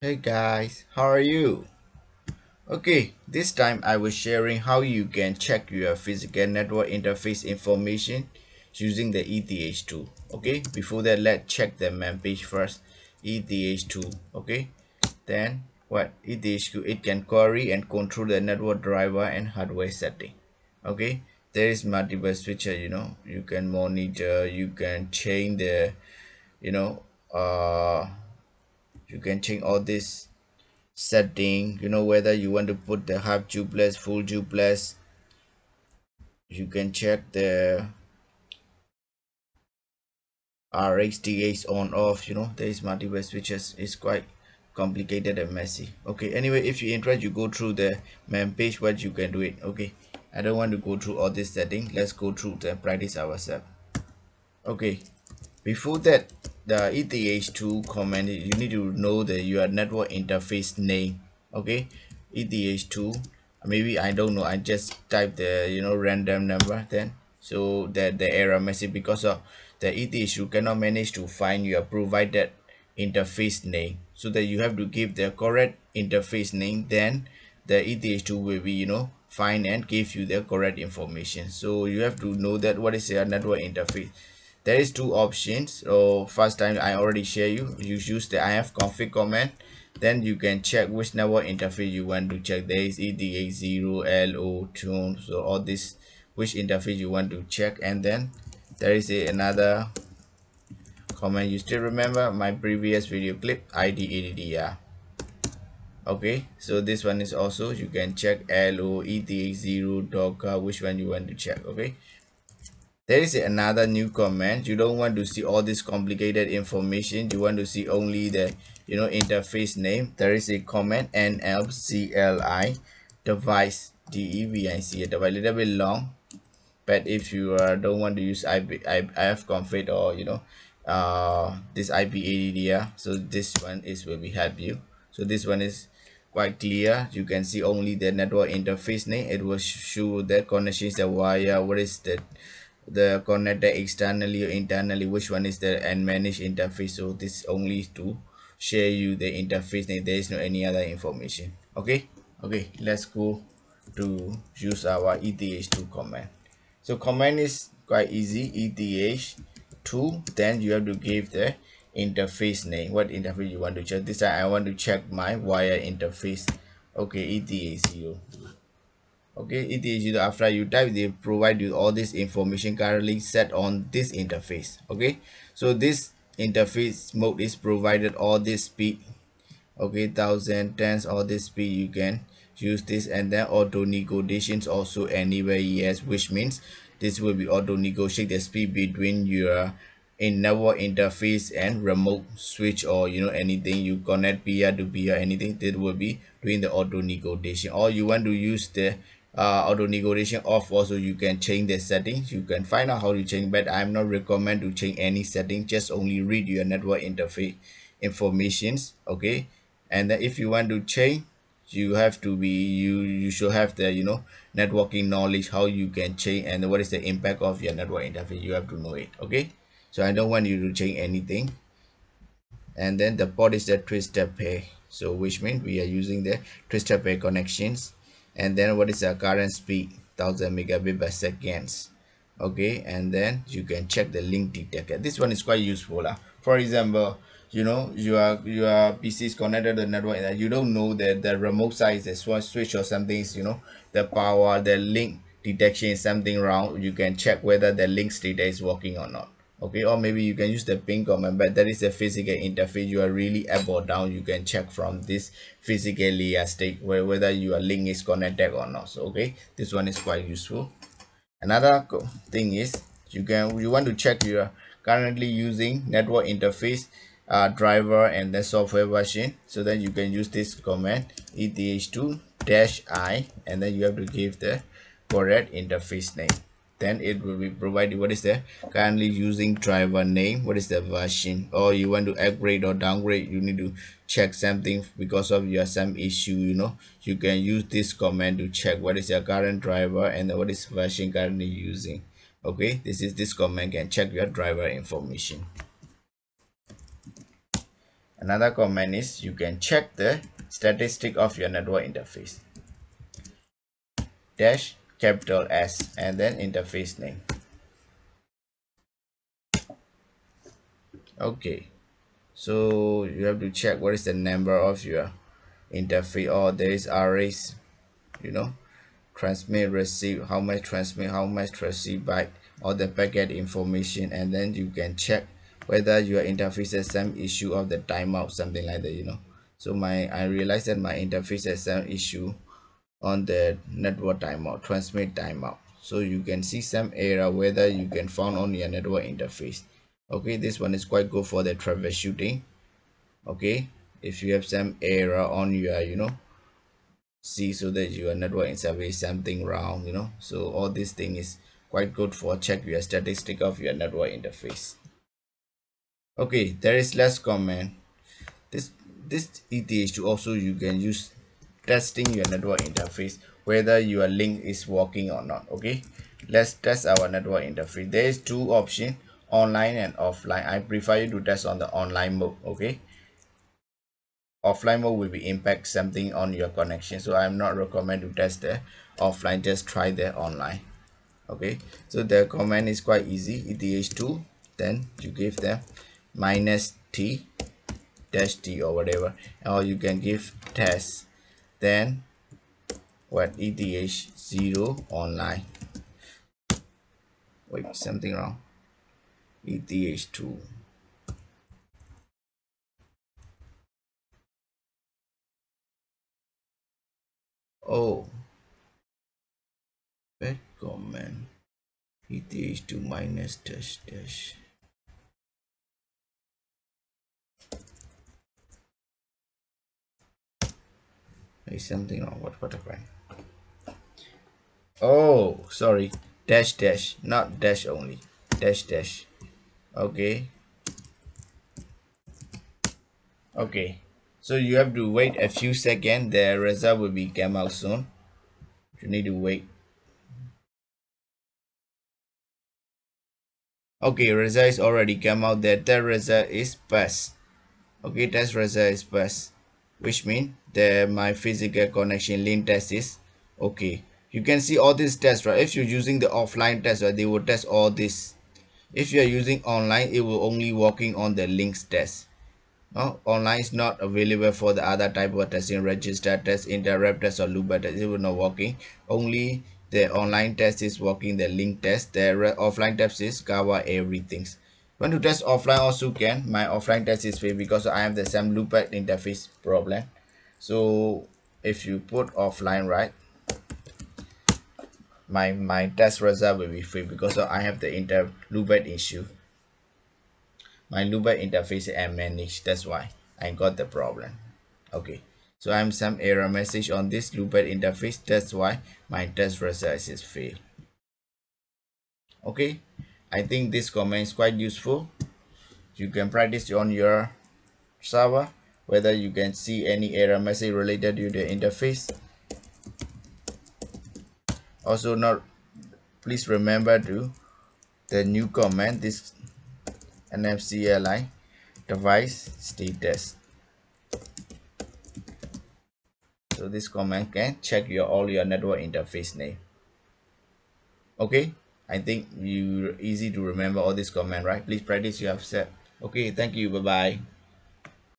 Hey guys, how are you? Okay, this time I was sharing how you can check your physical network interface information using the ETH tool. Okay, before that, let's check the main page first. ETH tool. Okay, then what ETH tool, it can query and control the network driver and hardware setting. Okay, there is multiple switcher. You can monitor, you can change the you know uh you can change all this setting, whether you want to put the half duplex, full duplex. You can check the RxDH on off. There is multiple switches. It's quite complicated and messy. Okay, anyway, if you're interested, you go through the main page what you can do it. Okay, I don't want to go through all this setting. Let's go through the practice ourselves. Okay, before that, the ETH2 command, you need to know the your network interface name. Okay, ETH2, maybe I don't know, I just type the random number, then so that the error message because of the ETH2 cannot manage to find your provided interface name, so that you have to give the correct interface name, then the ETH2 will be find and give you the correct information. So you have to know that what is your network interface. There is two options. So first time I already share you use the ifconfig command, then you can check which network interface you want to check. There is EDH0 LO tune, so all this which interface you want to check. And then there is another command. You still remember my previous video clip, IDADDR. Okay, so this one is also you can check LO ETH0 docker, which one you want to check. Okay, there is another new command. You don't want to see all this complicated information. You want to see only the interface name. There is a command nlcli device device. A little bit long, but if you don't want to use ifconfig or this IPADDR, so this one is will be help you. So this one is quite clear. You can see only the network interface name. It will show the connection is the wire, what is the connector externally or internally, which one is the and manage interface. So this only to share you the interface name. There is no any other information. Okay, let's go to use our ETH2 command. So command is quite easy. ETH2, then you have to give the interface name, what interface you want to check. This time I want to check my wire interface. Okay, ETH0. Okay, ETH0, after you type, they provide you all this information currently set on this interface. Okay, so this interface mode is provided all this speed. Okay, thousand tens all this speed you can use this. And then auto negotiations also anywhere, yes, which means this will be auto negotiate the speed between your in network interface and remote switch, or anything you connect peer to peer, anything that will be doing the auto negotiation. Or you want to use the auto negotiation off, also you can change the settings. You can find out how to change, but I'm not recommend to change any setting, just only read your network interface informations. Okay, and then if you want to change, you have to be you should have the networking knowledge, how you can change and what is the impact of your network interface. You have to know it. Okay, so I don't want you to change anything. And then the port is the twisted pair, so which means we are using the twisted pair connections. And then what is the current speed, 1000 megabit per seconds. Okay, and then you can check the link detector. This one is quite useful. For example, your PC is connected to the network and you don't know that the remote side is a switch or something is the power, the link detection is something wrong. You can check whether the link data is working or not. Okay, or maybe you can use the ping command, but that is a physical interface. You are really up or down, you can check from this physically state whether your link is connected or not. So okay, this one is quite useful. Another thing is you want to check your currently using network interface driver and the software version, so then you can use this command eth2-i, and then you have to give the correct interface name. Then it will be provided what is the currently using driver name, what is the version, or you want to upgrade or downgrade, you need to check something because of your some issue. You can use this command to check what is your current driver and what is version currently using. Okay, this command can check your driver information. Another command is you can check the statistic of your network interface. Dash capital S and then interface name. Okay, so you have to check what is the number of your interface, or there is arrays, you know, transmit, receive, how much transmit, how much receive byte, or the packet information, and then you can check whether your interface has some issue of the timeout, something like that, So I realized that my interface has some issue on the network timeout, transmit timeout. So you can see some error whether you can found on your network interface. Okay, this one is quite good for the troubleshooting. Okay, if you have some error on your see, so that your network interface something wrong, so all this thing is quite good for check your statistic of your network interface. Okay, there is less comment. This ETH2 also you can use testing your network interface whether your link is working or not. Okay, let's test our network interface. There is two options, online and offline. I prefer you to test on the online mode. Okay, offline mode will be impact something on your connection, so I'm not recommend to test the offline, just try the online. Okay, so the command is quite easy. ETH2, then you give them minus t dash t or whatever, or you can give test, then what, ETH0 online. Wait, something wrong. ETH2. Oh, bad command. ETH2 minus dash dash. There's something wrong. What happened? Oh, sorry. Dash dash, not dash only. Dash dash. Okay. Okay. So you have to wait a few seconds. The result will be come out soon. You need to wait. Okay, result is already come out. That result is pass. Okay, test result is pass, which means the my physical connection link test is okay. You can see all these tests, right? If you're using the offline test, right, they will test all this. If you are using online, it will only working on the links test. Online is not available for the other type of testing, register test, interrupt test, or loopback test. It will not working. Only the online test is working, the link test. The offline test is cover everything. Want to test offline also can. My offline test is free because I have the same loopback interface problem. So if you put offline, right, my test result will be free because I have the loopback issue. My loopback interface is managed, that's why I got the problem. Okay, so I'm some error message on this loopback interface, that's why my test result is fail. Okay, I think this comment is quite useful. You can practice on your server whether you can see any error message related to the interface. Also, not please remember to the new command, this NFCLI device status. So this command can check your all your network interface name. Okay, I think you easy to remember all this command, right? Please practice, you have said. Okay, thank you, bye bye.